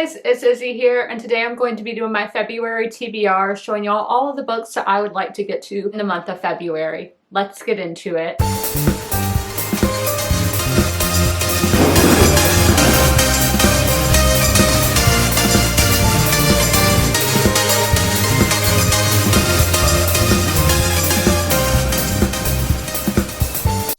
guys, it's Izzy here, and today I'm going to be doing my February TBR, showing y'all all of the books that I would like to get to in the month of February. Let's get into it.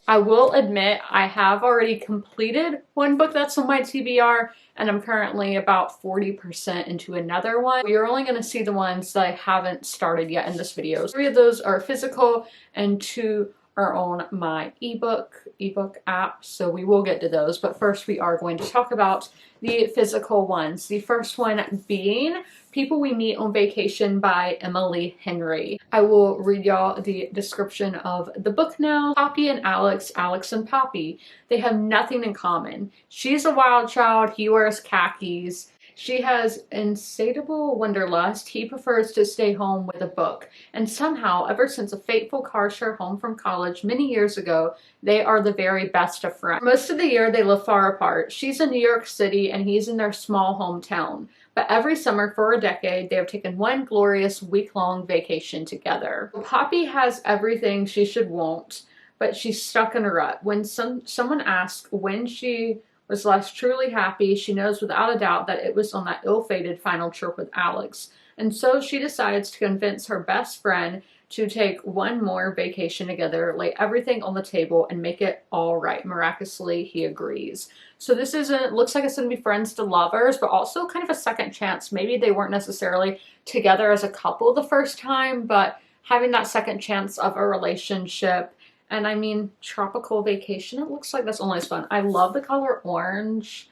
I will admit I have already completed one book that's on my TBR, and I'm currently about 40% into another one. You're only going to see the ones that I haven't started yet in this video. 3 of those are physical and 2 are on my ebook app, so we will get to those. But first we are going to talk about the physical ones. The first one being People We Meet on Vacation by Emily Henry. I will read y'all the description of the book now. Poppy and Alex and Poppy. They have nothing in common. She's a wild child, he wears khakis. She has insatiable wanderlust. He prefers to stay home with a book. And somehow, ever since a fateful car share home from college many years ago, they are the very best of friends. Most of the year, they live far apart. She's in New York City and he's in their small hometown. But every summer for a decade, they have taken one glorious week-long vacation together. Poppy has everything she should want, but she's stuck in a rut. When someone asks when she was last truly happy, she knows without a doubt that it was on that ill-fated final trip with Alex. And so she decides to convince her best friend to take one more vacation together, lay everything on the table, and make it all right. Miraculously, he agrees. So this looks like it's going to be friends to lovers, but also kind of a second chance. Maybe they weren't necessarily together as a couple the first time, but having that second chance of a relationship. And I mean, tropical vacation, it looks like that's always fun. I love the color orange,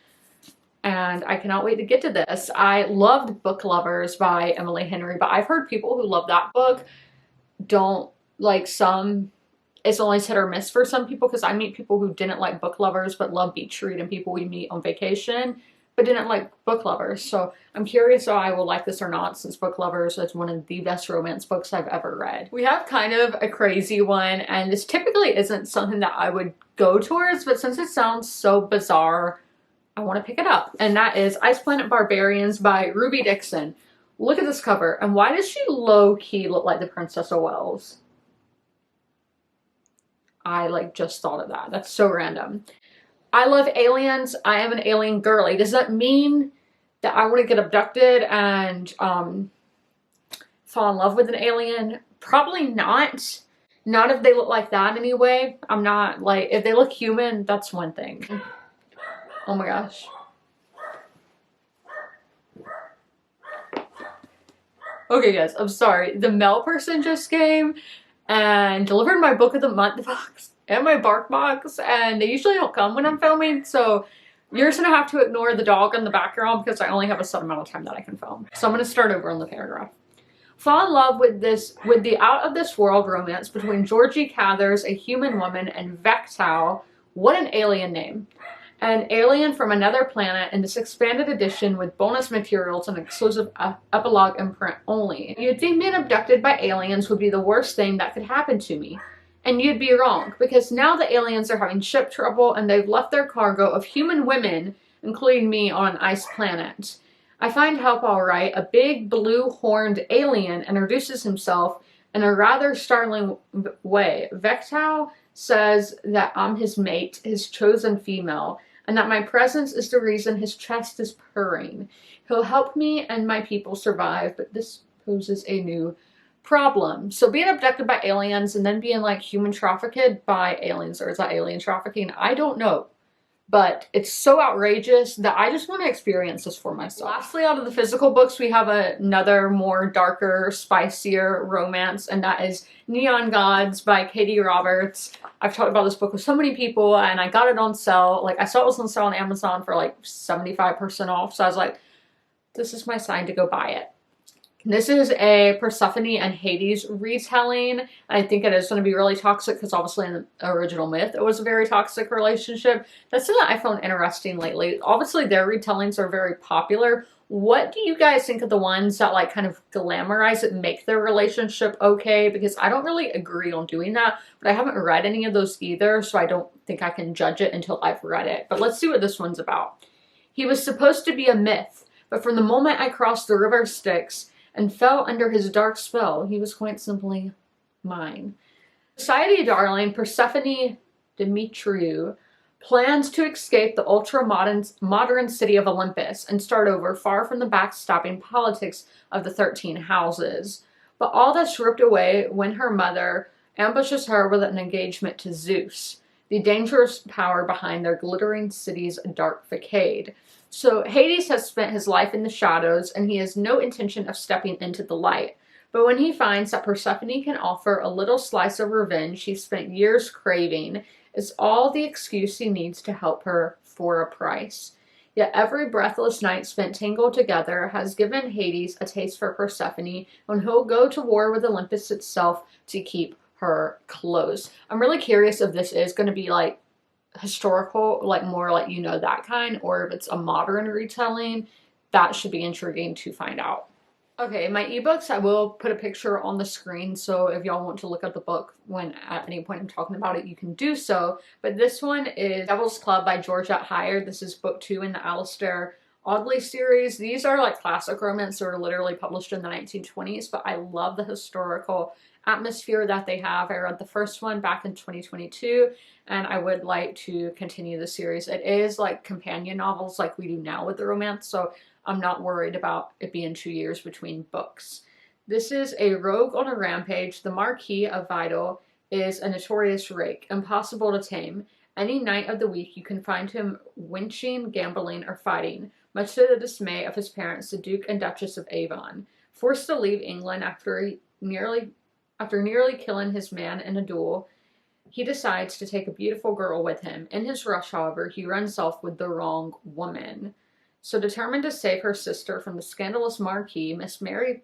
and I cannot wait to get to this. I loved Book Lovers by Emily Henry, but I've heard people who love that book don't like some. It's always hit or miss for some people, because I meet people who didn't like Book Lovers but love Beach Read, and people we meet on vacation but didn't like Book Lovers. So I'm curious if I will like this or not, since Book Lovers is one of the best romance books I've ever read. We have kind of a crazy one, and this typically isn't something that I would go towards, but since it sounds so bizarre, I want to pick it up. And that is Ice Planet Barbarians by Ruby Dixon. Look at this cover, and why does she low-key look like the Princess of Wales? I just thought of that. That's so random. I love aliens. I am an alien girly. Does that mean that I want to get abducted and fall in love with an alien? Probably not. Not if they look like that anyway. I'm not like, if they look human, that's one thing. Oh my gosh. Okay guys, I'm sorry. The mail person just came and delivered my book of the month box and my bark box, and they usually don't come when I'm filming, so you're just gonna have to ignore the dog in the background because I only have a set amount of time that I can film. So I'm gonna start over on the paragraph. Fall in love with the out of this world romance between Georgie Cathers, a human woman, and Vectau. What an alien name. An alien from another planet in this expanded edition with bonus materials and exclusive epilogue in print only. You'd think being abducted by aliens would be the worst thing that could happen to me. And you'd be wrong, because now the aliens are having ship trouble and they've left their cargo of human women, including me, on an ice planet. I find help all right. A big blue-horned alien introduces himself in a rather startling way. Vectau says that I'm his mate, his chosen female, and that my presence is the reason his chest is purring. He'll help me and my people survive, but this poses a new problem. So being abducted by aliens and then being like human trafficked by aliens, or is that alien trafficking? I don't know. But it's so outrageous that I just want to experience this for myself. Lastly, out of the physical books, we have another more darker, spicier romance, and that is Neon Gods by Katie Roberts. I've talked about this book with so many people, and I got it on sale. Like, I saw it was on sale on Amazon for like 75% off, so I was like, this is my sign to go buy it. This is a Persephone and Hades retelling. I think it is going to be really toxic because obviously in the original myth it was a very toxic relationship. That's something I found interesting lately. Obviously their retellings are very popular. What do you guys think of the ones that like kind of glamorize it and make their relationship okay? Because I don't really agree on doing that, but I haven't read any of those either, so I don't think I can judge it until I've read it. But let's see what this one's about. He was supposed to be a myth, But from the moment I crossed the river Styx and fell under his dark spell, he was quite simply mine. Society darling Persephone Demetriou plans to escape the ultra-modern city of Olympus and start over far from the backstabbing politics of the 13 houses. But all that's ripped away when her mother ambushes her with an engagement to Zeus, the dangerous power behind their glittering city's dark facade. So Hades has spent his life in the shadows, and he has no intention of stepping into the light. But when he finds that Persephone can offer a little slice of revenge he's spent years craving, it's all the excuse he needs to help her for a price. Yet every breathless night spent tangled together has given Hades a taste for Persephone, and he'll go to war with Olympus itself to keep her close. I'm really curious if this is going to be like historical, like more like, you know, that kind, or if it's a modern retelling. That should be intriguing to find out. Okay, my ebooks, I will put a picture on the screen, so if y'all want to look up the book when at any point I'm talking about it, you can do so. But this one is Devil's Club by Georgette Heyer. This is book 2 in the Alistair Audley series. These are like classic romance that were literally published in the 1920s, but I love the historical atmosphere that they have. I read the first one back in 2022, and I would like to continue the series. It is like companion novels like we do now with the romance, so I'm not worried about it being 2 years between books. This is a rogue on a rampage. The Marquis of Vidal is a notorious rake, impossible to tame. Any night of the week you can find him winching, gambling, or fighting, much to the dismay of his parents, the Duke and Duchess of Avon. Forced to leave England after nearly killing his man in a duel, he decides to take a beautiful girl with him. In his rush, however, he runs off with the wrong woman. So determined to save her sister from the scandalous Marquis, Miss Mary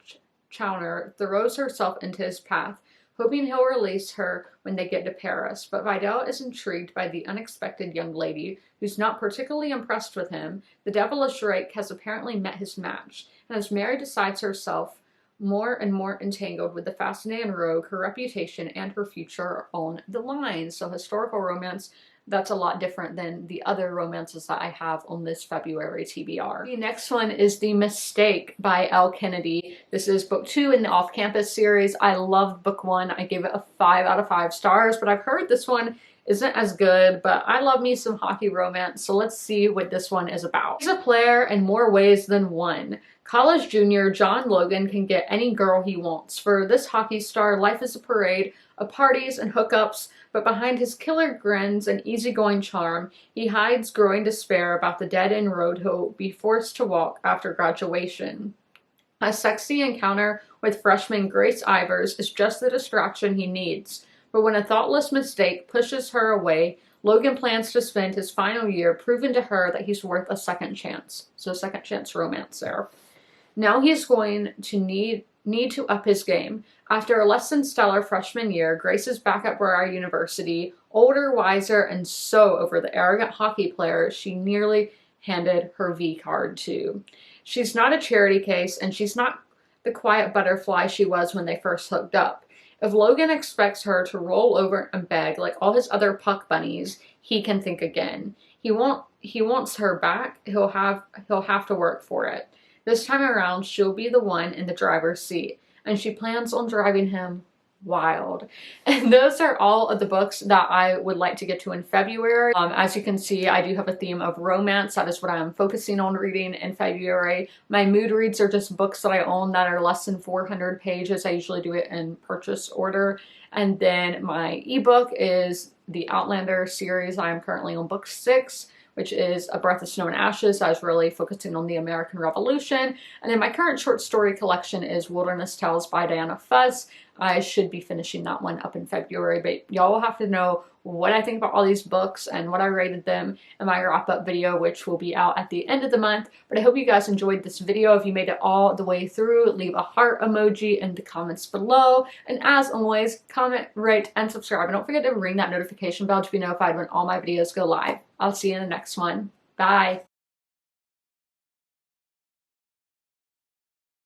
Chowner throws herself into his path, hoping he'll release her when they get to Paris. But Vidal is intrigued by the unexpected young lady, who's not particularly impressed with him. The devilish rake has apparently met his match, and as Mary decides herself more and more entangled with the fascinating rogue, her reputation and her future are on the line. So historical romance, that's a lot different than the other romances that I have on this February TBR. The next one is The Mistake by Elle Kennedy. This is book 2 in the Off-Campus series. I loved book 1. I gave it a 5 out of 5 stars, but I've heard this one isn't as good, but I love me some hockey romance, so let's see what this one is about. He's a player in more ways than one. College junior John Logan can get any girl he wants. For this hockey star, life is a parade of parties and hookups, but behind his killer grins and easygoing charm, he hides growing despair about the dead-end road he'll be forced to walk after graduation. A sexy encounter with freshman Grace Ivers is just the distraction he needs. But when a thoughtless mistake pushes her away, Logan plans to spend his final year proving to her that he's worth a second chance. So second chance romance there. Now he's going to need to up his game. After a less than stellar freshman year, Grace is back at Breyer University, older, wiser, and so over the arrogant hockey player she nearly handed her V card to. She's not a charity case, and she's not the quiet butterfly she was when they first hooked up. If Logan expects her to roll over and beg like all his other puck bunnies, he can think again. He wants her back. He'll have to work for it. This time around, she'll be the one in the driver's seat, and she plans on driving him wild. And those are all of the books that I would like to get to in February. As you can see, I do have a theme of romance. That is what I am focusing on reading in February. My mood reads are just books that I own that are less than 400 pages. I usually do it in purchase order. And then my ebook is the Outlander series. I am currently on book 6, which is A Breath of Snow and Ashes. I was really focusing on the American Revolution. And then my current short story collection is Wilderness Tales by Diana Fuss. I should be finishing that one up in February, but y'all will have to know what I think about all these books and what I rated them in my wrap-up video, which will be out at the end of the month. But I hope you guys enjoyed this video. If you made it all the way through, leave a heart emoji in the comments below. And as always, comment, rate, and subscribe. And don't forget to ring that notification bell to be notified when all my videos go live. I'll see you in the next one. Bye!